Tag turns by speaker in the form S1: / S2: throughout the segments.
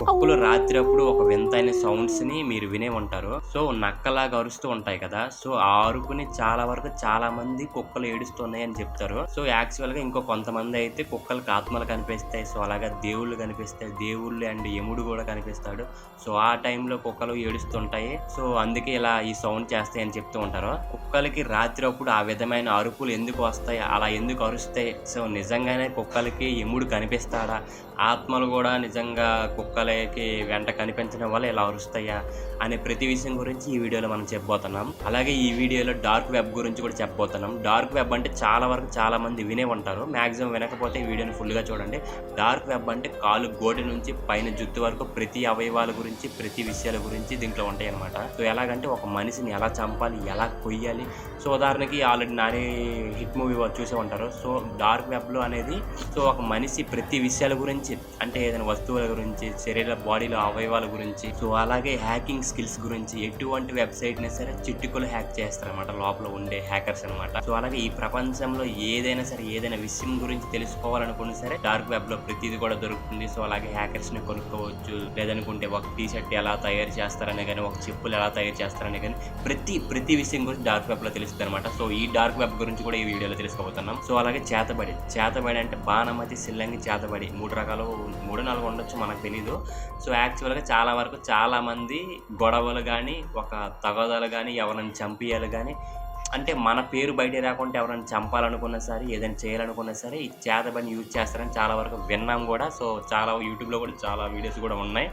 S1: కుక్కలు రాత్రి అప్పుడు ఒక వింతైన సౌండ్స్ ని మీరు వినే ఉంటారు. సో నక్కలాగా అరుస్తూ ఉంటాయి కదా. సో ఆ అరుపుని చాలా వరకు చాలా మంది కుక్కలు ఏడుస్తున్నాయి అని చెప్తారు. సో యాక్చువల్ గా ఇంకో కొంతమంది అయితే కుక్కలకు ఆత్మలు కనిపిస్తాయి. సో అలాగా దేవుళ్ళు కనిపిస్తాయి. దేవుళ్ళు అండ్ యముడు కూడా కనిపిస్తాడు. సో ఆ టైంలో కుక్కలు ఏడుస్తుంటాయి. సో అందుకే ఇలా ఈ సౌండ్ చేస్తాయి అని చెప్తూ ఉంటారు. కుక్కలకి రాత్రి అప్పుడు ఆ విధమైన అరుపులు ఎందుకు వస్తాయి, అలా ఎందుకు అరుస్తాయి, సో నిజంగానే కుక్కలకి యముడు కనిపిస్తాడా, ఆత్మలు కూడా నిజంగా కుక్కలకి వెంట కనిపించడం వల్ల ఇలా అరుస్తాయా అనే ప్రతి విషయం గురించి ఈ వీడియోలో మనం చెప్పబోతున్నాం. అలాగే ఈ వీడియోలో డార్క్ వెబ్ గురించి కూడా చెప్పబోతున్నాం. డార్క్ వెబ్ అంటే చాలా వరకు చాలా మంది వినే ఉంటారు. మ్యాక్సిమం వినకపోతే ఈ వీడియోని ఫుల్గా చూడండి. డార్క్ వెబ్ అంటే కాలు గోటి నుంచి పైన జుట్టు వరకు ప్రతి అవయవాల గురించి ప్రతి విషయాల గురించి దీంట్లో ఉంటాయి అనమాట. సో ఎలాగంటే ఒక మనిషిని ఎలా చంపాలి, ఎలా కొయ్యాలి. సో ఉదాహరణకి ఆల్రెడీ నాని హిట్ మూవీ చూసే ఉంటారు. సో డార్క్ వెబ్లో అనేది సో ఒక మనిషి ప్రతి విషయాల గురించి, అంటే ఏదైనా వస్తువుల గురించి, శరీర బాడీలో అవయవాల గురించి, సో అలాగే హ్యాకింగ్ స్కిల్స్ గురించి, ఎటువంటి వెబ్సైట్ని సరే చిట్టుకులు హ్యాక్ చేస్తారనమాట లోపల ఉండే హ్యాకర్స్ అనమాట. సో అలాగే ఈ ప్రపంచంలో ఏదైనా సరే ఏదైనా విషయం గురించి తెలుసుకోవాలనుకున్నా సరే డార్క్ వెబ్ లో ప్రతిదీ కూడా దొరుకుతుంది. సో అలాగే హ్యాకర్స్ ని కొనుక్కోవచ్చు. లేదనుకుంటే ఒక టీ షర్ట్ ఎలా తయారు చేస్తారనే కానీ, ఒక చెప్పులు ఎలా తయారు చేస్తారనే కానీ ప్రతి విషయం గురించి డార్క్ వెబ్ లో తెలుస్తుంది అనమాట. సో ఈ డార్క్ వెబ్ గురించి కూడా ఈ వీడియోలో తెలుసుకోబోతున్నాం. సో అలాగే చేతబడి అంటే బాణమతి, సిల్లంగి, చేతబడి 3 రకాలు 3-4 ఉండొచ్చు, మనకు తెలీదు. సో యాక్చువల్గా చాలా వరకు చాలా మంది గొడవలు కానీ, ఒక తగాదాలు కానీ, ఎవరైనా చంపియాలి కానీ, అంటే మన పేరు బయట రాకుండా ఎవరైనా చంపాలనుకున్నా సరే, ఏదైనా చేయాలనుకున్నా సరే ఈ చేతబడిని యూజ్ చేస్తారని చాలా వరకు విన్నాం కూడా. సో చాలా యూట్యూబ్లో కూడా చాలా వీడియోస్ కూడా ఉన్నాయి.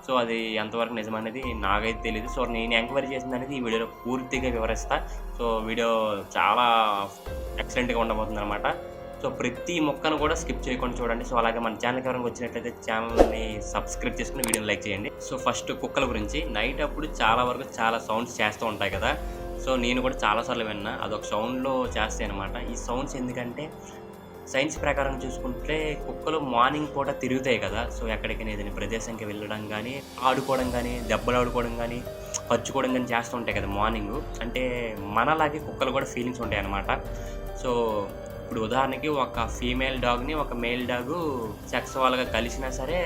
S1: సో అది ఎంతవరకు నిజమనేది నాకైతే తెలియదు. సో నేను ఎంక్వైరీ చేసింది అనేది ఈ వీడియోలో పూర్తిగా వివరిస్తా. సో వీడియో చాలా ఎక్సలెంట్గా ఉండబోతుంది అనమాట. సో ప్రతి మొక్కను కూడా స్కిప్ చేయకుండా చూడండి. సో అలాగే మన ఛానల్కి ఎవరైనా వచ్చినట్లయితే ఛానల్ని సబ్స్క్రైబ్ చేసుకుని వీడియోని లైక్ చేయండి. సో ఫస్ట్ కుక్కల గురించి. నైట్ అప్పుడు చాలా వరకు చాలా సౌండ్స్ చేస్తూ ఉంటాయి కదా. సో నేను కూడా చాలాసార్లు విన్నా, అదొక సౌండ్లో చేస్తాయి అనమాట. ఈ సౌండ్స్ ఎందుకంటే సైన్స్ ప్రకారం చూసుకుంటే కుక్కలు మార్నింగ్ పూట తిరుగుతాయి కదా. సో ఎక్కడికైనా ఏదైనా ప్రదేశానికి వెళ్ళడం కానీ, ఆడుకోవడం కానీ, దెబ్బలు ఆడుకోవడం కానీ, పరుచుకోవడం కానీ చేస్తూ ఉంటాయి కదా మార్నింగ్. అంటే మనలాగే కుక్కలు కూడా ఫీలింగ్స్ ఉంటాయి అన్నమాట. సో ఇప్పుడు ఉదాహరణకి ఒక ఫీమేల్ డాగ్ని ఒక మేల్ డాగు సెక్స్ వాళ్ళగా కలిసినా సరే,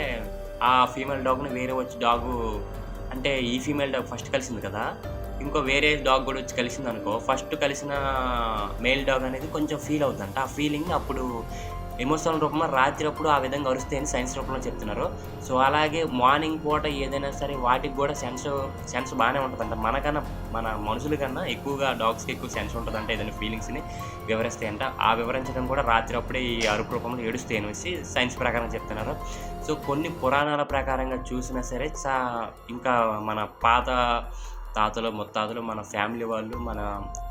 S1: ఆ ఫీమేల్ డాగ్ని వేరే వచ్చి డాగు, అంటే ఈ ఫీమేల్ డాగ్ ఫస్ట్ కలిసింది కదా, ఇంకో వేరే డాగ్ కూడా వచ్చి కలిసింది అనుకో, ఫస్ట్ కలిసిన మేల్ డాగ్ అనేది కొంచెం ఫీల్ అవుతుందంట. ఆ ఫీలింగ్ అప్పుడు ఎమోషనల్ రూపంలో రాత్రి అప్పుడు ఆ విధంగా అరుస్తాయని సైన్స్ రూపంలో చెప్తున్నారు. సో అలాగే మార్నింగ్ పూట ఏదైనా సరే వాటికి కూడా సెన్స్ బాగానే ఉంటుందంట. మన మనుషుల కన్నా ఎక్కువగా డాగ్స్కి ఎక్కువ సెన్స్ ఉంటుందంట. ఏదైనా ఫీలింగ్స్ని వివరిస్తాయంట. ఆ వివరించడం కూడా రాత్రి అప్పుడే ఈ అరుపు రూపంలో ఏడుస్తాయి అనేసి సైన్స్ ప్రకారం చెప్తున్నారు. సో కొన్ని పురాణాల ప్రకారంగా చూసినా సరే ఇంకా మన పాత తాతలు ముత్తాతలు, మన ఫ్యామిలీ వాళ్ళు, మన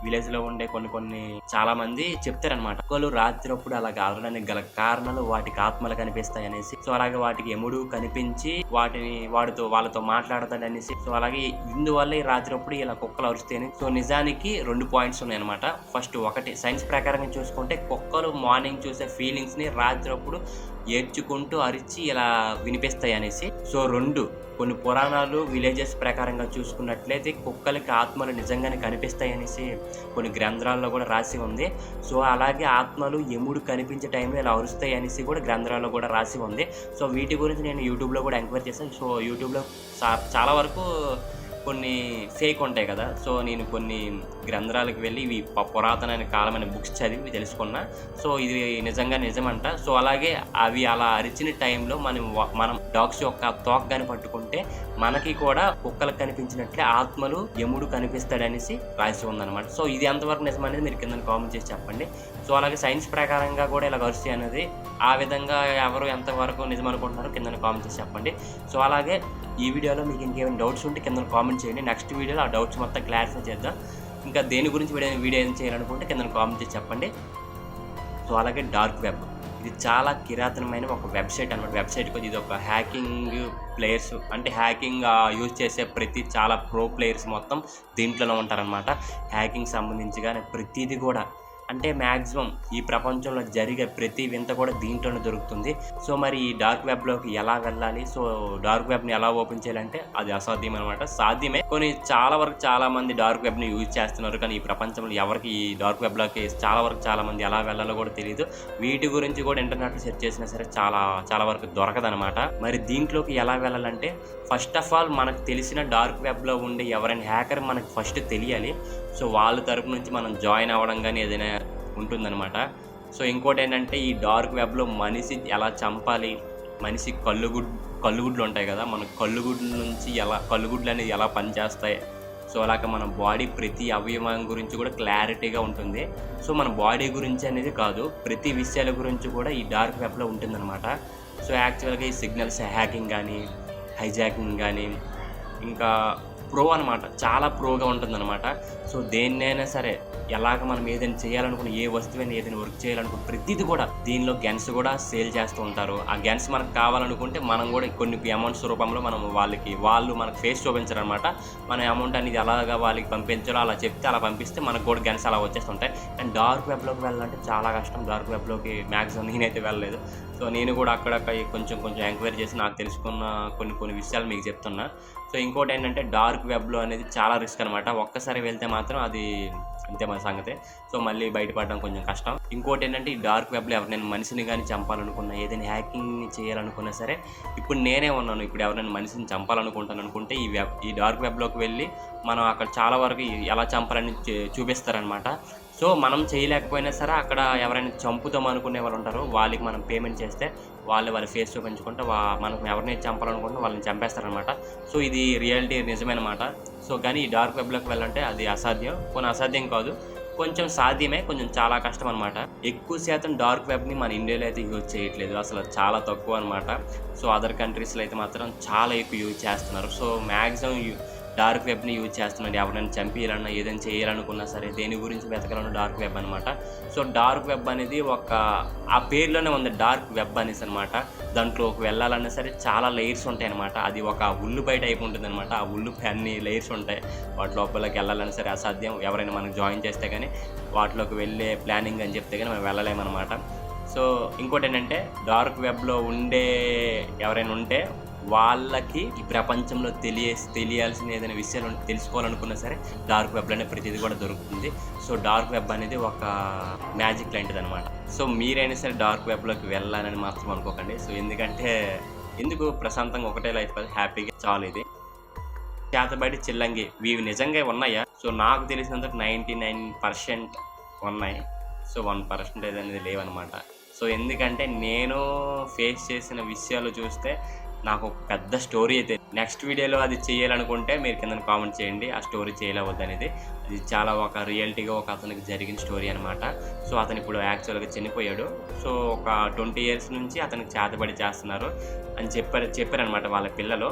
S1: విలేజ్లో ఉండే కొన్ని చాలా మంది చెప్తారనమాట. కుక్కలు రాత్రి అప్పుడు అలాగ అలరడానికి గల కారణాలు వాటికి ఆత్మలు కనిపిస్తాయి అనేసి. సో అలాగే వాటికి యముడు కనిపించి వాళ్ళతో మాట్లాడతాడనేసి. సో అలాగే ఇందువల్ల ఈ రాత్రి అప్పుడు ఇలా కుక్కలు అరుస్తాయని. సో నిజానికి 2 పాయింట్స్ ఉన్నాయి అనమాట. ఫస్ట్ ఒకటి, సైన్స్ ప్రకారంగా చూసుకుంటే కుక్కలు మార్నింగ్ చూసే ఫీలింగ్స్ ని రాత్రి అప్పుడు ఏడ్చుకుంటూ అరిచి ఇలా వినిపిస్తాయి అనేసి. సో 2, కొన్ని పురాణాలు విలేజెస్ ప్రకారంగా చూసుకున్నట్లయితే కుక్కలకి ఆత్మలు నిజంగానే కనిపిస్తాయి అనేసి కొన్ని గ్రంథాల్లో కూడా రాసి ఉంది. సో అలాగే ఆత్మలు యముడు కనిపించే టైంలో ఇలా అరుస్తాయి అనేసి కూడా గ్రంథాల్లో కూడా రాసి ఉంది. సో వీటి గురించి నేను యూట్యూబ్లో కూడా ఎంక్వైరీ చేశాను. సో యూట్యూబ్లో చాలా వరకు కొన్ని ఫేక్ ఉంటాయి కదా. సో నేను కొన్ని గ్రంథాలకు వెళ్ళి ఇవి పురాతనమైన కాలమైన బుక్స్ చదివి తెలుసుకున్నా. సో ఇది నిజమంట. సో అలాగే అవి అలా అరిచిన టైంలో మనం డాగ్స్ యొక్క తోకగాని పట్టుకుంటే మనకి కూడా కుక్కలకు కనిపించినట్లే ఆత్మలు యముడు కనిపిస్తాడనేసి రాసి ఉందన్నమాట. సో ఇది ఎంతవరకు నిజమనేది మీరు కింద కామెంట్ చేసి చెప్పండి. సో అలాగే సైన్స్ ప్రకారంగా కూడా ఇలా అరుస్తాయి అనేది ఆ విధంగా ఎవరు ఎంతవరకు నిజం అనుకుంటున్నారో కింద కామెంట్ చేసి చెప్పండి. సో అలాగే ఈ వీడియోలో మీకు ఇంకేమైనా డౌట్స్ ఉంటే కింద కామెంట్ చేయండి. నెక్స్ట్ వీడియోలో ఆ డౌట్స్ మొత్తం క్లారిఫై చేద్దాం. ఇంకా దేని గురించి వీడియో ఏం చేయాలనుకుంటే కింద కామెంట్ చేసి చెప్పండి. సో అలాగే డార్క్ వెబ్, ఇది చాలా కిరాతనమైన ఒక వెబ్సైట్ అనమాట. వెబ్సైట్ ఇది ఒక హ్యాకింగ్ ప్లేయర్స్, అంటే హ్యాకింగ్ యూజ్ చేసే చాలా ప్రో ప్లేయర్స్ మొత్తం దీంట్లోనే ఉంటారనమాట. హ్యాకింగ్ సంబంధించి కానీ ప్రతిదీ కూడా అంటే మ్యాక్సిమం ఈ ప్రపంచంలో జరిగే ప్రతి వింత కూడా దీంట్లోనే దొరుకుతుంది. సో మరి ఈ డార్క్ వెబ్లోకి ఎలా వెళ్ళాలి, సో డార్క్ వెబ్ని ఎలా ఓపెన్ చేయాలంటే అది అసాధ్యం అనమాట. సాధ్యమే, కొన్ని చాలా వరకు చాలా మంది డార్క్ వెబ్ని యూజ్ చేస్తున్నారు, కానీ ఈ ప్రపంచంలో ఎవరికి ఈ డార్క్ వెబ్లోకి చాలా వరకు చాలా మంది ఎలా వెళ్ళాలో కూడా తెలియదు. వీటి గురించి కూడా ఇంటర్నెట్లో సెర్చ్ చేసినా సరే చాలా వరకు దొరకదనమాట. మరి దీంట్లోకి ఎలా వెళ్ళాలంటే ఫస్ట్ ఆఫ్ ఆల్ మనకు తెలిసిన డార్క్ వెబ్లో ఉండే ఎవరైనా హ్యాకర్ మనకు ఫస్ట్ తెలియాలి. సో వాళ్ళ తరపు నుంచి మనం జాయిన్ అవ్వడం కానీ ఏదైనా ఉంటుందన్నమాట. సో ఇంకోటి ఏంటంటే ఈ డార్క్ వెబ్లో మనిషి ఎలా చంపాలి, మనిషి కళ్ళుగుడ్లు ఉంటాయి కదా, మన కళ్ళుగుడ్ల నుంచి కళ్ళుగుడ్లు అనేది ఎలా పనిచేస్తాయి, సో అలాగ మన బాడీ ప్రతి అవయవం గురించి కూడా క్లారిటీగా ఉంటుంది. సో మన బాడీ గురించి అనేది కాదు, ప్రతి విషయాల గురించి కూడా ఈ డార్క్ వెబ్లో ఉంటుందన్నమాట. సో యాక్చువల్గా ఈ సిగ్నల్స్ హ్యాకింగ్ కానీ హైజాకింగ్ కానీ ఇంకా అనమాట, చాలా ప్రోగా ఉంటుందన్నమాట. సో దేన్నైనా సరే ఎలాగ మనం ఏదైనా చేయాలనుకున్న, ఏ వస్తువుని ఏదైనా వర్క్ చేయాలనుకున్న ప్రతిదీ కూడా దీనిలో గన్స్ కూడా సేల్ చేస్తూ ఉంటారు. ఆ గన్స్ మనకు కావాలనుకుంటే మనం కూడా కొన్ని అమౌంట్స్ రూపంలో మనం వాళ్ళు మనకు ఫేస్ చూపించారనమాట. మన అమౌంట్ అనేది ఎలాగా వాళ్ళకి పంపించాలో అలా చెప్తే అలా పంపిస్తే మనకు కూడా గన్స్ అలా వచ్చేస్తుంటాయి. అండ్ డార్క్ వెబ్లోకి వెళ్ళాలంటే చాలా కష్టం. డార్క్ వెబ్లోకి మ్యాక్సిమం నేనైతే వెళ్ళలేదు. సో నేను కూడా అక్కడక్కడ కొంచెం ఎంక్వైరీ చేసి నాకు తెలుసుకున్న కొన్ని విషయాలు మీకు చెప్తున్నా. సో ఇంకోటి ఏంటంటే డార్క్ వెబ్లో అనేది చాలా రిస్క్ అనమాట. ఒక్కసారి వెళ్తే మాత్రం అది అంతే మన సంగతే. సో మళ్ళీ బయటపడడం కొంచెం కష్టం. ఇంకోటి ఏంటంటే ఈ డార్క్ వెబ్లో ఎవరైనా మనిషిని కానీ చంపాలనుకున్నా, ఏదైనా హ్యాకింగ్ చేయాలనుకున్నా సరే, ఇప్పుడు నేనే ఉన్నాను, ఇప్పుడు ఎవరైనా మనిషిని చంపాలనుకుంటాను అనుకుంటే ఈ డార్క్ వెబ్లోకి వెళ్ళి మనం అక్కడ చాలా వరకు ఎలా చంపాలని చూపిస్తారనమాట. సో మనం చేయలేకపోయినా సరే అక్కడ ఎవరైనా చంపుతాం అనుకునే వాళ్ళు ఉంటారు, వాళ్ళకి మనం పేమెంట్ చేస్తే వాళ్ళ ఫేస్ చూపించుకుంటే మనం ఎవరిని చంపాలనుకుంటే వాళ్ళని చంపేస్తారనమాట. సో ఇది రియాలిటీ నిజమేనమాట. సో కానీ ఈ డార్క్ వెబ్లోకి వెళ్ళాలంటే అది అసాధ్యం. అసాధ్యం కాదు, కొంచెం సాధ్యమే, కొంచెం చాలా కష్టం అనమాట. ఎక్కువ శాతం డార్క్ వెబ్ని మన ఇండియాలో అయితే యూజ్ చేయట్లేదు, అసలు చాలా తక్కువ అనమాట. సో అదర్ కంట్రీస్లో అయితే మాత్రం చాలా ఎక్కువ యూజ్ చేస్తున్నారు. సో మ్యాక్సిమం డార్క్ వెబ్ని యూజ్ చేస్తున్నాడు. ఎవరైనా చంపేయాలన్నా, ఏదైనా చేయాలనుకున్నా సరే, దేని గురించి వెతకాలన్నా డార్క్ వెబ్ అనమాట. సో డార్క్ వెబ్ అనేది ఆ పేరులోనే ఉంది, డార్క్ వెబ్ అనేసి అనమాట. దాంట్లోకి వెళ్ళాలన్నా సరే చాలా లేయర్స్ ఉంటాయి అనమాట. అది ఒక ఉల్లిపాయ టైప్ ఉంటుంది అనమాట. ఆ ఉల్లిపాయ అన్ని లేయర్స్ ఉంటాయి, వాటి లోపలికి వెళ్ళాలన్నా సరే అసాధ్యం. ఎవరైనా మనకు జాయిన్ చేస్తే కానీ వాటిలోకి వెళ్ళే ప్లానింగ్ అని చెప్తే కానీ మనం వెళ్ళలేమన్నమాట. సో ఇంకోటి ఏంటంటే డార్క్ వెబ్లో ఎవరైనా ఉంటే వాళ్ళకి ఈ ప్రపంచంలో తెలియాల్సిన ఏదైనా విషయాలు తెలుసుకోవాలనుకున్నా సరే డార్క్ వెబ్లోనే ప్రతిదీ కూడా దొరుకుతుంది. సో డార్క్ వెబ్ అనేది ఒక మ్యాజిక్ లాంటిది అనమాట. సో మీరైనా సరే డార్క్ వెబ్లోకి వెళ్ళాలని మాత్రం అనుకోకండి. సో ఎందుకు ప్రశాంతంగా ఒకటే లైఫ్ కదా, హ్యాపీగా చాలు. ఇది చేతబడి చిల్లంగి ఇవి నిజంగా ఉన్నాయా? సో నాకు తెలిసినంత 99% ఉన్నాయి. సో 1% అనేది లేవన్నమాట. సో ఎందుకంటే నేను ఫేస్ చేసిన విషయాలు చూస్తే నాకు ఒక పెద్ద స్టోరీ అయితే, నెక్స్ట్ వీడియోలో అది చేయాలనుకుంటే మీరు కింద కామెంట్ చేయండి ఆ స్టోరీ చేయలేవద్దు అనేది. అది చాలా ఒక రియాలిటీగా ఒక అతనికి జరిగిన స్టోరీ అనమాట. సో అతను ఇప్పుడు యాక్చువల్గా చనిపోయాడు. సో ఒక 20 years నుంచి అతనికి చేతబడి చేస్తున్నారు అని చెప్పారనమాట వాళ్ళ పిల్లలు.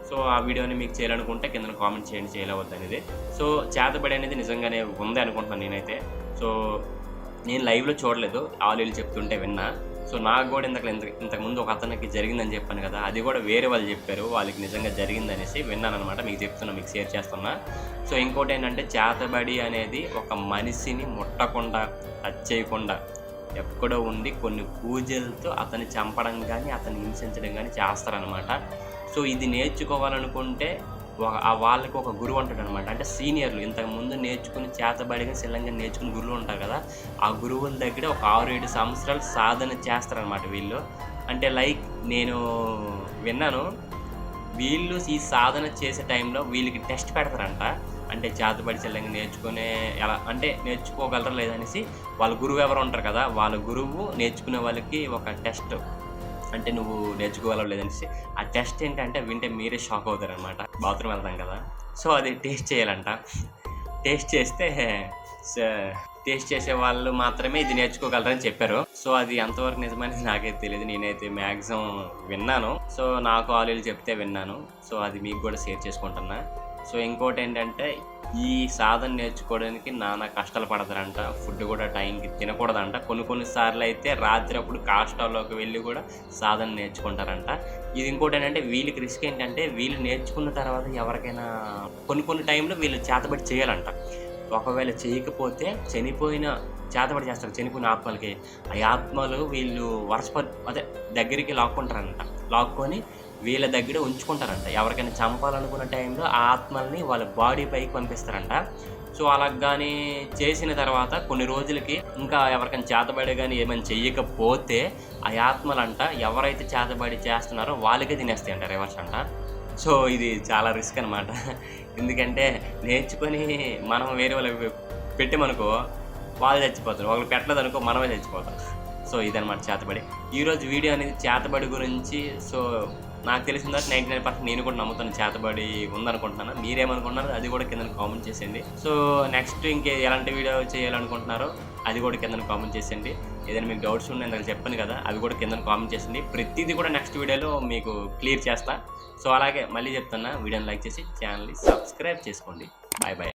S1: సో ఆ వీడియోని మీకు చేయాలనుకుంటే కింద కామెంట్ చేయండి చేయలేవద్దు అనేది. సో చేతబడి అనేది నిజంగానే ఉంది అనుకుంటున్నాను నేనైతే. సో నేను లైవ్లో చూడలేదు, వీళ్ళు చెప్తుంటే విన్నా. సో నాకు కూడా ఇంతకుముందు ఒక అతనికి జరిగిందని చెప్పాను కదా, అది కూడా వేరే వాళ్ళు చెప్పారు, వాళ్ళకి నిజంగా జరిగిందనేసి విన్నాను అనమాట. మీకు షేర్ చేస్తున్నా. సో ఇంకోటి ఏంటంటే చేతబడి అనేది ఒక మనిషిని ముట్టకుండా, టచ్ చేయకుండా ఎక్కడో ఉండి కొన్ని పూజలతో అతన్ని చంపడం కానీ అతన్ని హింసించడం కానీ చేస్తారనమాట. సో ఇది నేర్చుకోవాలనుకుంటే వాళ్ళకి ఒక గురువు ఉంటాడు అనమాట. అంటే సీనియర్లు ఇంతకుముందు నేర్చుకుని చేతబడిగా శిల్లంగా నేర్చుకుని గురువులు ఉంటారు కదా, ఆ గురువుల దగ్గర ఒక 6-7 సంవత్సరాలు సాధన చేస్తారనమాట వీళ్ళు. అంటే లైక్ నేను విన్నాను, వీళ్ళు ఈ సాధన చేసే టైంలో వీళ్ళకి టెస్ట్ పెడతారంట. అంటే చేతబడి శిల్లంగా ఎలా అంటే నేర్చుకోగలరా లేదనేసి వాళ్ళ గురువు ఎవరు ఉంటారు కదా, వాళ్ళ గురువు నేర్చుకునే వాళ్ళకి ఒక టెస్ట్, అంటే నువ్వు నేర్చుకోగలవు లేదనేసి. ఆ టెస్ట్ ఏంటంటే వింటే మీరే షాక్ అవుతారనమాట. బాత్రూమ్ వెళ్తాం కదా, సో అది టేస్ట్ చేయాలంట. టేస్ట్ చేసే వాళ్ళు మాత్రమే ఇది నేర్చుకోగలరని చెప్పారు. సో అది ఎంతవరకు నిజమని నాకైతే తెలియదు, నేనైతే మ్యాక్సిమం విన్నాను. సో నాకు వాళ్ళు చెప్తే విన్నాను. సో అది మీకు కూడా షేర్ చేసుకుంటున్నా. సో ఇంకోటి ఏంటంటే ఈ సాధన నేర్చుకోవడానికి నానా కష్టాలు పడతారంట. ఫుడ్ కూడా టైంకి తినకూడదంట. కొన్ని సార్లు అయితే రాత్రి అప్పుడు కాస్టాల్లోకి వెళ్ళి కూడా సాధన నేర్చుకుంటారంట. ఇది ఇంకోటి ఏంటంటే వీళ్ళకి రిస్క్ ఏంటంటే వీళ్ళు నేర్చుకున్న తర్వాత ఎవరికైనా కొన్ని టైంలో వీళ్ళు చేతబడి చేయాలంట. ఒకవేళ చేయకపోతే చనిపోయిన చేతబడి చేస్తారు చనిపోయిన ఆత్మలకి. ఆ ఆత్మలు వీళ్ళు అదే దగ్గరికి లాక్కొని వీళ్ళ దగ్గర ఉంచుకుంటారంట. ఎవరికైనా చంపాలనుకున్న టైంలో ఆ ఆత్మల్ని వాళ్ళ బాడీ పైకి పంపిస్తారంట. సో, అలా గానీ చేసిన తర్వాత కొన్ని రోజులకి ఇంకా ఎవరికైనా చేతబడి గానీ ఏమైనా చెయ్యకపోతే ఆ ఆత్మలంట ఎవరైతే చేతబడి చేస్తున్నారో వాళ్ళకే తినేస్తాయంట రివర్స్ అంట. సో, ఇది చాలా రిస్క్ అనమాట. ఎందుకంటే నేర్చుకొని మనం వేరే వాళ్ళకి పెట్టామనుకో వాళ్ళు చచ్చిపోతారు. ఒకళ్ళు పెట్టలేదనుకో మనమే చచ్చిపోతాం. సో, ఇదనమాట చేతబడి. ఈరోజు వీడియో అనేది చేతబడి గురించి. సో, నాకు తెలిసిన దాకా 99% నేను కూడా నమ్ముతాను చేతబడి ఉందనుకుంటున్నాను. మీరేమనుకుంటున్నారో అది కూడా కిందన కామెంట్ చేసేయండి. సో, నెక్స్ట్ ఎలాంటి వీడియో చేయాలనుకుంటున్నారో అది కూడా కిందన కామెంట్ చేసేయండి. ఏదైనా మీకు డౌట్స్ ఉంటే ఇందాక చెప్పాను కదా, అవి కూడా కిందన కామెంట్ చేసేయండి. ప్రతిదీ కూడా నెక్స్ట్ వీడియోలో మీకు క్లియర్ చేస్తా. సో, అలాగే మళ్ళీ చెప్తున్నా, వీడియోని లైక్ చేసి ఛానల్ని సబ్స్క్రైబ్ చేసుకోండి. Bye bye.